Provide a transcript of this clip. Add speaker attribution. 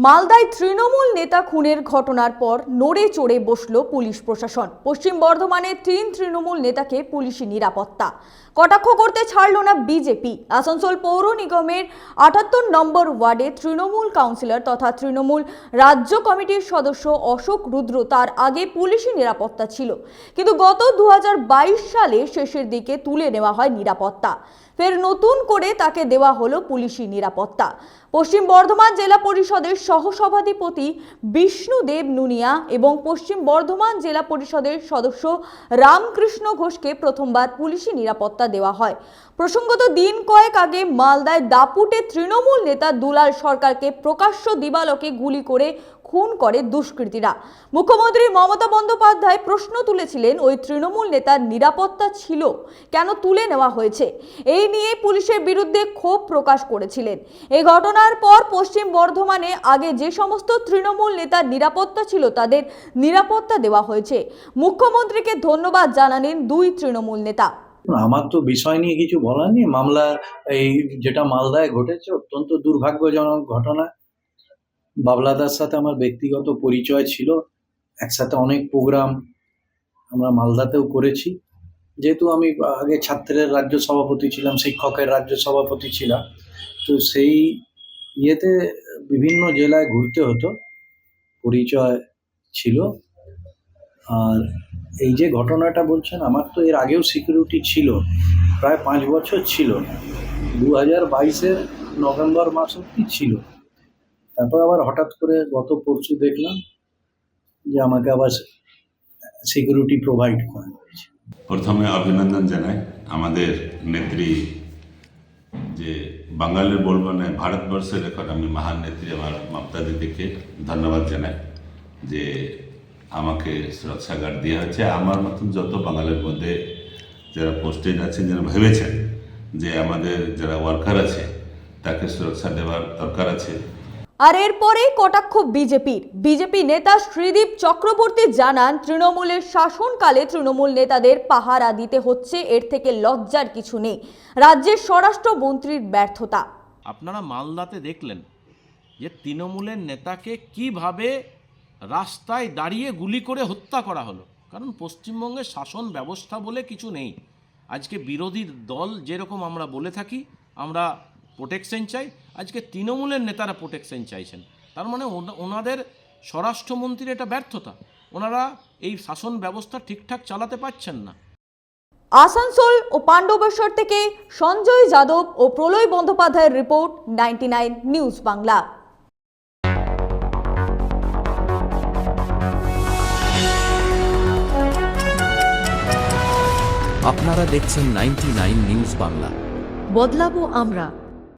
Speaker 1: মালদায় তৃণমূল নেতা খুনের ঘটনার পর নড়ে চড়ে বসল পুলিশ প্রশাসন। পশ্চিম বর্ধমানে 3 তৃণমূল নেতাকে পুলিশি নিরাপত্তা। কটাক্ষ করতে ছাড়ল না বিজেপি। আসানসোল পৌর নিগমের 78 নম্বর ওয়ার্ডে তৃণমূল কাউন্সিলর তথা তৃণমূল রাজ্য কমিটির সদস্য অশোক রুদ্র তার আগে পুলিশি নিরাপত্তা ছিল, কিন্তু গত 2022 সালে শেষের দিকে তুলে নেওয়া হয় নিরাপত্তা। ফের নতুন করে তাকে দেওয়া হলো পুলিশি নিরাপত্তা। পশ্চিম বর্ধমান জেলা পরিষদের সহসভাধিপতি বিষ্ণুদেব নুনিয়া এবং পশ্চিম বর্ধমান জেলা পরিষদের সদস্য রামকৃষ্ণ ঘোষকে প্রথমবার পুলিশি নিরাপত্তা দেওয়া হয়। প্রসঙ্গত, দিন কয়েক আগে মালদায় দাপুটে তৃণমূল নেতা দুলাল সরকারকে প্রকাশ্য দিবালোকে গুলি করে খুন করে দুষ্কৃতীরা। মুখ্যমন্ত্রী মমতা বন্দ্যোপাধ্যায় প্রশ্ন তুলেছিলেন, ওই তৃণমূল নেতার নিরাপত্তা ছিল কেন তুলে নেওয়া হয়েছে? এই নিয়ে পুলিশের বিরুদ্ধে ক্ষোভ প্রকাশ করেছিলেন। এই ঘটনার পর পশ্চিম বর্ধমানে আগে যে সমস্ত তৃণমূল নেতার নিরাপত্তা ছিল তাদের নিরাপত্তা দেওয়া হয়েছে। মুখ্যমন্ত্রীকে ধন্যবাদ জানালেন 2 তৃণমূল নেতা।
Speaker 2: আমার তো বিষয় নিয়ে কিছু বলার নেই। মামলা এই যেটা মালদায় ঘটেছে অত্যন্ত দুর্ভাগ্যজনক ঘটনা। বাবলাদার সাথে আমার ব্যক্তিগত পরিচয় ছিল, একসাথে অনেক প্রোগ্রাম আমরা মালদাতেও করেছি। যেহেতু আমি আগে ছাত্রের রাজ্য সভাপতি ছিলাম, শিক্ষকের রাজ্য সভাপতি ছিলাম, তো সেই ইয়েতে বিভিন্ন জেলায় ঘুরতে হতো, পরিচয় ছিল। আর এই যে ঘটনাটা বলছেন, আমার তো এর আগেও সিকিউরিটি ছিল, প্রায় 5 বছর ছিল, 2022-এর নভেম্বর মাস অবধি ছিল। তারপর আবার হঠাৎ করে গত পরশু দেখলাম যে আমাকে আবার সিকিউরিটি প্রোভাইড করা হয়েছে।
Speaker 3: প্রথমে অভিনন্দন জানাই আমাদের নেত্রী, যে বাঙালির বলবো না, ভারতবর্ষের এখন আমি মহান নেত্রী আমার মমতা দিদিকে ধন্যবাদ জানাই যে আমাকে সুরক্ষা গার্ড দেওয়া হয়েছে। আমার মতন যত বাঙালির মধ্যে যারা পোস্টেড আছেন, যারা ভেবেছেন যে আমাদের যারা ওয়ার্কার আছে তাকে সুরক্ষা দেওয়ার দরকার আছে।
Speaker 1: আর এরপরে কটাক্ষ বিজেপি নেতা শ্রীদীপ চক্রবর্তী জানান, তৃণমূলের শাসনকালে তৃণমূল নেতাদের পাহারা দিতে হচ্ছে, এর থেকে লজ্জার কিছু নেই। রাজ্যের স্বরাষ্ট্রমন্ত্রীর ব্যর্থতা।
Speaker 4: আপনারা মালদাতে দেখলেন যে তৃণমূলের নেতাকে কিভাবে রাস্তায় দাঁড়িয়ে গুলি করে হত্যা করা হলো। কারণ পশ্চিমবঙ্গের শাসন ব্যবস্থা বলে কিছু নেই। আজকে বিরোধী দল যেরকম আমরা বলে থাকি আমরা প্রোটেকশন চাই, আজকে তৃণমূলের নেতারা প্রোটেকশন চাইছেন। তার মানে ওনাদের স্বরাষ্ট্রমন্ত্রীর এটা ব্যর্থতা, ওনারা এই শাসন ব্যবস্থা ঠিকঠাক চালাতে পারছেন না।
Speaker 1: আসানসোল ও পাণ্ডবেশ্বর থেকে সঞ্জয় যাদব ও প্রলয় বন্দ্যোপাধ্যায়ের রিপোর্ট, 99 নিউজ বাংলা।
Speaker 5: আপনারা দেখছেন 99 নিউজ বাংলা।
Speaker 6: বদলাবো আমরা।